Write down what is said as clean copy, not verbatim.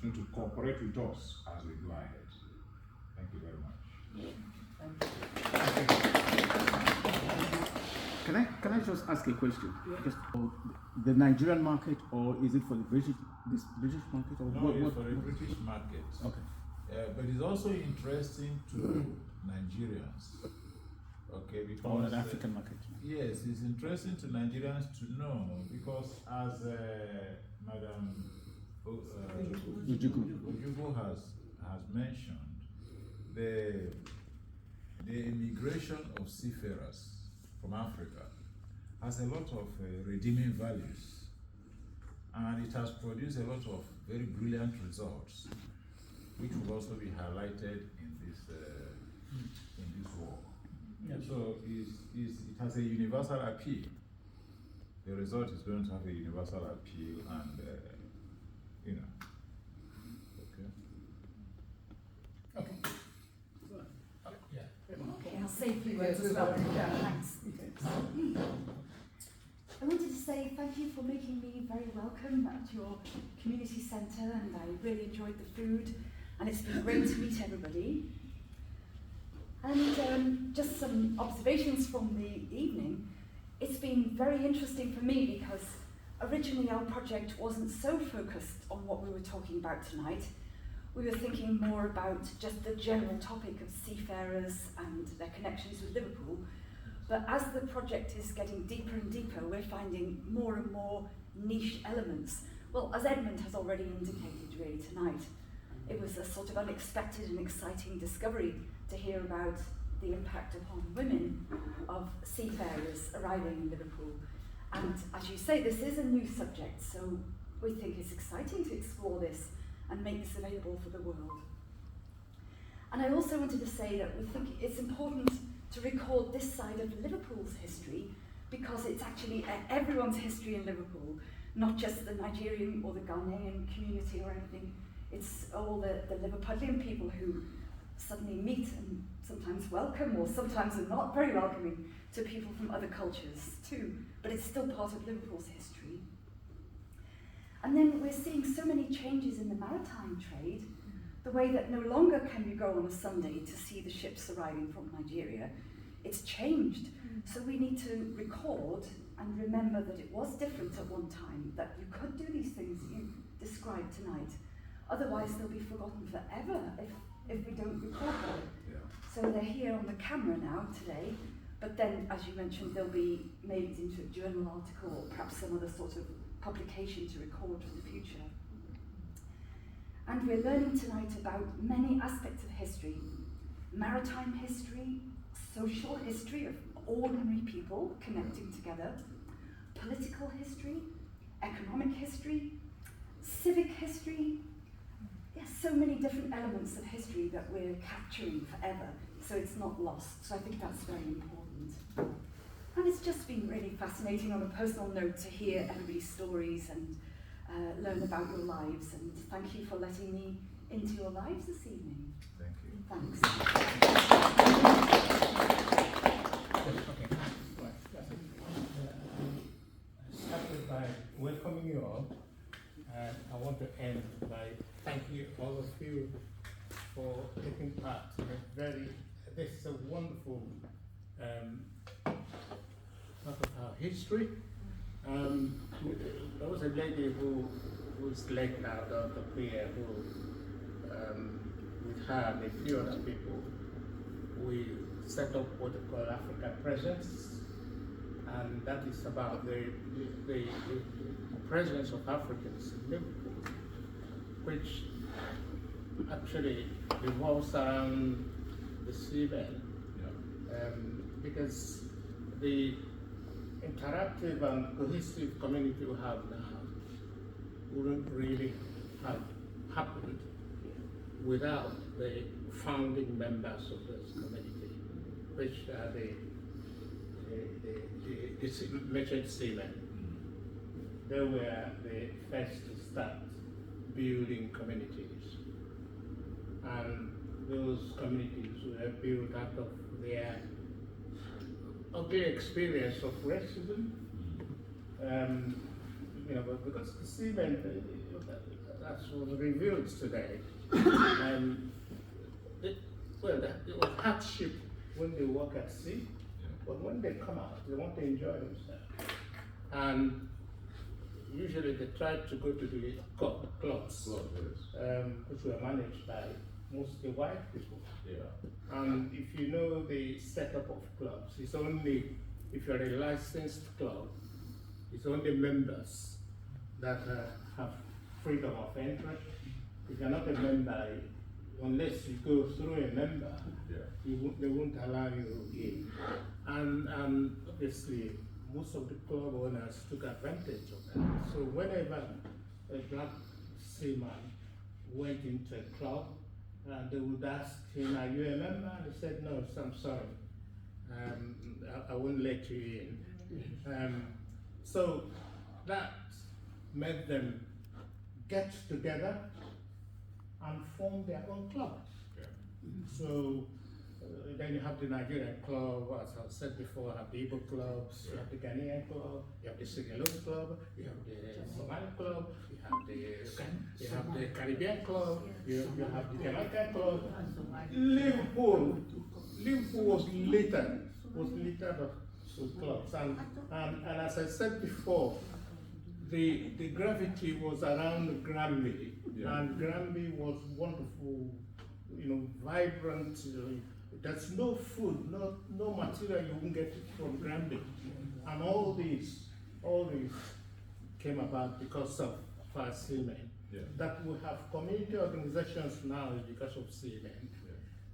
continue to cooperate with us as we go ahead. Thank you very much. Can I just ask a question? Yeah. Just for the Nigerian market, or is it for the British market, or no, it's for the British market. Okay. But it's also interesting to Nigerians. Okay, because or the African market. Yes, it's interesting to Nigerians to know, because as Madam Ojukwu has mentioned, the immigration of seafarers from Africa has a lot of redeeming values, and it has produced a lot of very brilliant results, which will also be highlighted in this work. Yeah. So it has a universal appeal. The result is going to have a universal appeal, and Okay. Okay, I'll say a few words as well. Thanks. I wanted to say thank you for making me very welcome at your community centre, and I really enjoyed the food, and it's been great to meet everybody. And just some observations from the evening. It's been very interesting for me because originally our project wasn't so focused on what we were talking about tonight. We were thinking more about just the general topic of seafarers and their connections with Liverpool. But as the project is getting deeper and deeper, we're finding more and more niche elements. Well, as Edmund has already indicated really tonight, it was a sort of unexpected and exciting discovery to hear about the impact upon women of seafarers arriving in Liverpool. And as you say, this is a new subject, so we think it's exciting to explore this and make this available for the world. And I also wanted to say that we think it's important to record this side of Liverpool's history, because it's actually everyone's history in Liverpool, not just the Nigerian or the Ghanaian community or anything. It's all the Liverpudlian people who suddenly meet and sometimes welcome, or sometimes are not very welcoming to people from other cultures too, but it's still part of Liverpool's history. And then we're seeing so many changes in the maritime trade, the way that no longer can you go on a Sunday to see the ships arriving from Nigeria. It's changed. So we need to record and remember that it was different at one time, that you could do these things you described tonight. Otherwise they'll be forgotten forever if we don't record them. Yeah. So they're here on the camera now today, but then, as you mentioned, they'll be made into a journal article or perhaps some other sort of publication to record for the future. And we're learning tonight about many aspects of history: maritime history, social history of ordinary people connecting together, political history, economic history, civic history. Yes, so many different elements of history that we're capturing forever, so it's not lost. So I think that's very important. And it's just been really fascinating on a personal note to hear everybody's stories and learn about your lives, and thank you for letting me into your lives this evening. Thank you. Thanks. I started by welcoming you all, and I want to end by thanking all of you for taking part in this is a wonderful part of our history. There was a lady who's late now, Dr. Pierre, who, with her and a few other people, we set up what we call Africa Presence, and that is about the presence of Africans in Liverpool, which actually revolves around the seamen, because the interactive and cohesive community we have now wouldn't really have happened without the founding members of this community, which are the merchant seamen. They were the first to start building communities, and those communities were built out of their ugly experience of racism. But because the seamen that was revealed today. It was hardship when they work at sea, but when they come out, they want to enjoy themselves. And usually they try to go to the clubs, which were managed by mostly white people. And if you know the setup of clubs, it's only, if you're a licensed club, it's only members that have freedom of entry. If you're not a member, unless you go through a member, they won't allow you in. And obviously, most of the club owners took advantage of that. So whenever a black seaman went into a club, they would ask him, "Are you a member?" And he said, "No, I'm sorry. I won't let you in." So that made them get together and form their own club. So then you have the Nigerian club, as I said before, have the Igbo clubs, you have the Ghanaian club, you have the Sierra Leone club, you have the Somali club, you have the Caribbean club, you have the Jamaican club. Liverpool was littered with clubs, and as I said before, the gravity was around Granby, and Granby was wonderful, vibrant. There's no food, no material you won't get from Granby, and all these came about because of our seamen. That we have community organizations now is because of seamen.